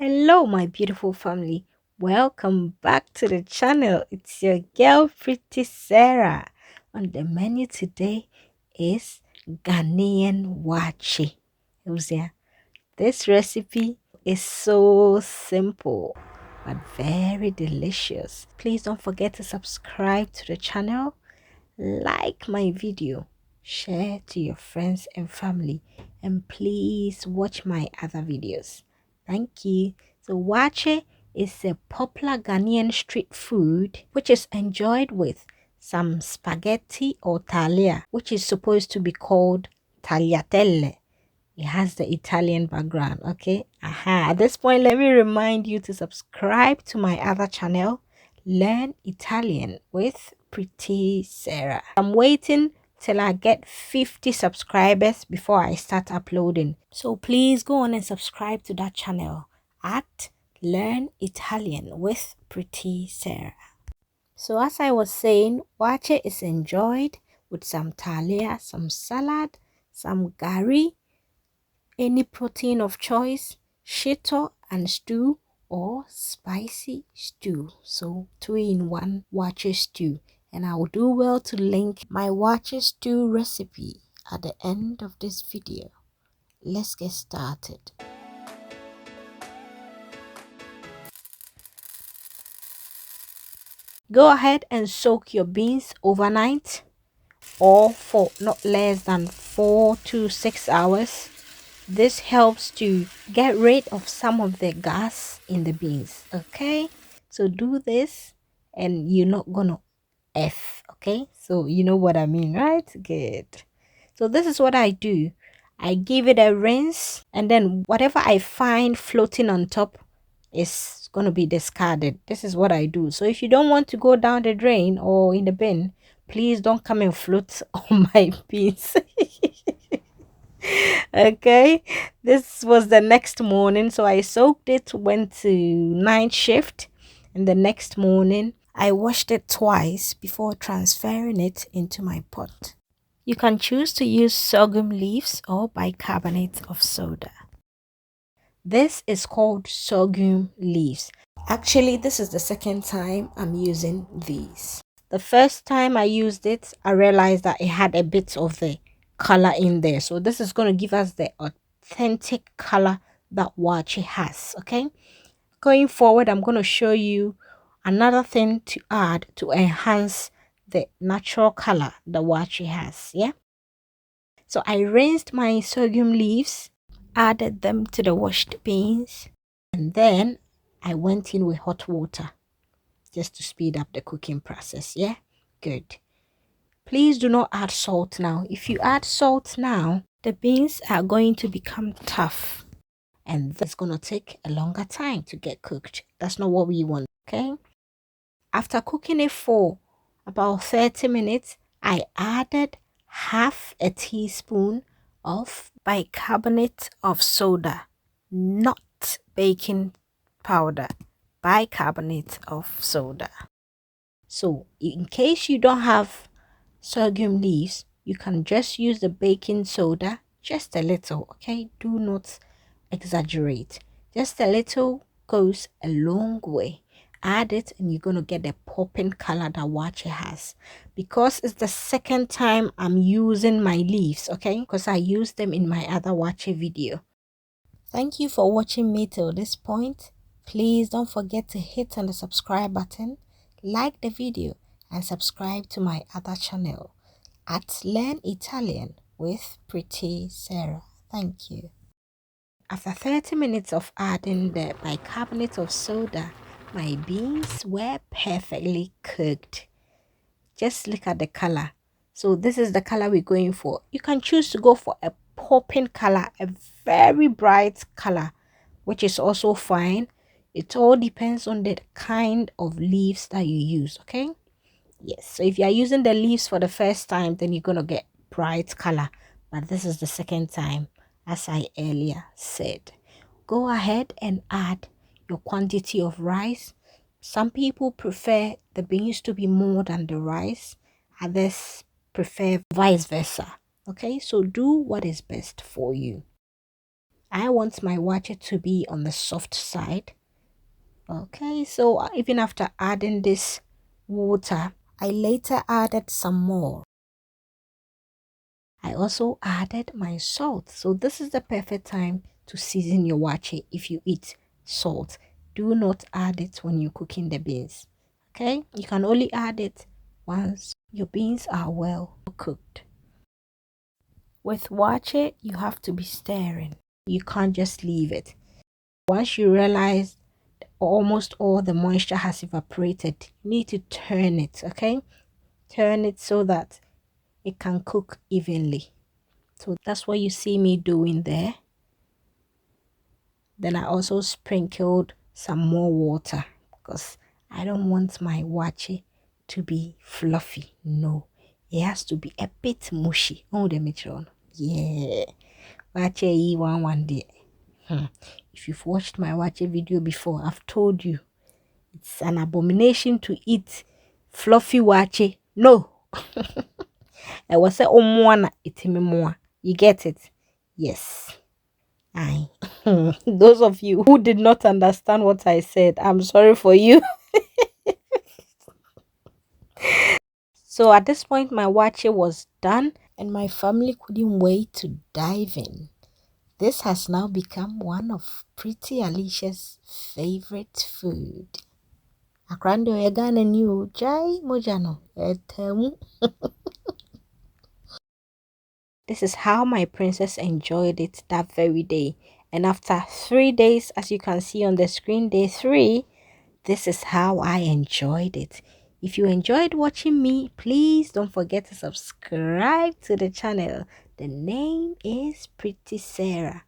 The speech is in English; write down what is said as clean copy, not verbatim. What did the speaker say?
Hello, my beautiful family. Welcome back to the channel. It's your girl, Pretty Sarah. On the menu today is Ghanaian waakye. This recipe is so simple but very delicious. Please don't forget to subscribe to the channel, like my video, share to your friends and family, and please watch my other videos. Thank you. So waakye is a popular Ghanaian street food which is enjoyed with some spaghetti or talia, which is supposed to be called tagliatelle. It has the Italian background, okay? At this point, let me remind you to subscribe to my other channel, Learn Italian with Pretty Sarah. I'm waiting till I get 50 subscribers before I start uploading. So please go on and subscribe to that channel at Learn Italian with Pretty Sarah. So as I was saying, waakye is enjoyed with some talia, some salad, some gari, any protein of choice, shito and stew, or spicy stew. So 2-in-1 waakye stew. And I will do well to link my waakye stew recipe at the end of this video. Let's get started. Go ahead and soak your beans overnight or for not less than 4 to 6 hours. This helps to get rid of some of the gas in the beans, okay? So do this and you're not gonna okay? So you know what I mean, right? Good. So this is what I do. I give it a rinse, and then whatever I find floating on top is gonna be discarded. This is what I do. So if you don't want to go down the drain or in the bin, please don't come and float on my beans. Okay, this was the next morning, so I soaked it, went to night shift, and the next morning I washed it twice before transferring it into my pot. You can choose to use sorghum leaves or bicarbonate of soda. This is called sorghum leaves. Actually, this is the second time I'm using these. The first time I used it, I realized that it had a bit of the color in there. So this is going to give us the authentic color that waakye has, okay? Going forward, I'm going to show you another thing to add to enhance the natural color the waakye has, yeah? So I rinsed my sorghum leaves, added them to the washed beans, and then I went in with hot water just to speed up the cooking process, yeah? Good. Please do not add salt now. If you add salt now, the beans are going to become tough and that's going to take a longer time to get cooked. That's not what we want, okay? After cooking it for about 30 minutes, I added half a teaspoon of bicarbonate of soda, not baking powder, bicarbonate of soda. So in case you don't have sorghum leaves, you can just use the baking soda, just a little, okay? Do not exaggerate. Just a little goes a long way. Add it and you're going to get the popping color that waakye has. Because it's the second time I'm using my leaves, okay? Because I used them in my other waakye video. Thank you for watching me till this point. Please don't forget to hit on the subscribe button, like the video, and subscribe to my other channel at Learn Italian with Pretty Sarah. Thank you. After 30 minutes of adding the bicarbonate of soda, my beans were perfectly cooked. Just look at the color. So this is the color we're going for. You can choose to go for a popping color, a very bright color, which is also fine. It all depends on the kind of leaves that you use, okay? Yes, so if you are using the leaves for the first time, then you're going to get bright color. But this is the second time, as I earlier said. Go ahead and add your quantity of rice. Some people prefer the beans to be more than the rice. Others prefer vice versa. Okay, so do what is best for you. I want my waakye to be on the soft side. Okay, so even after adding this water, I later added some more. I also added my salt. So this is the perfect time to season your waakye if you eat salt. Do not add it when you're cooking the beans. Okay, you can only add it once your beans are well cooked. With waakye, you have to be stirring. You can't just leave it. Once you realize almost all the moisture has evaporated, you need to turn it, okay? Turn it so that it can cook evenly. So that's what you see me doing there. Then I also sprinkled some more water because I don't want my waakye to be fluffy. No, it has to be a bit mushy. Oh, the mitron. Yeah. Waakye one day. If you've watched my waakye video before, I've told you it's an abomination to eat fluffy waakye. No. I was say omwana itimi moa. You get it? Yes. Aye. Those of you who did not understand what I said, I'm sorry for you. So at this point, my waakye was done and my family couldn't wait to dive in. This has now become one of Pretty Alicia's favorite food. Akrando yegana new jai mojano etemu. This is how my princess enjoyed it that very day. And after 3 days, as you can see on the screen, day 3, this is how I enjoyed it. If you enjoyed watching me, please don't forget to subscribe to the channel. The name is Pretty Sarah.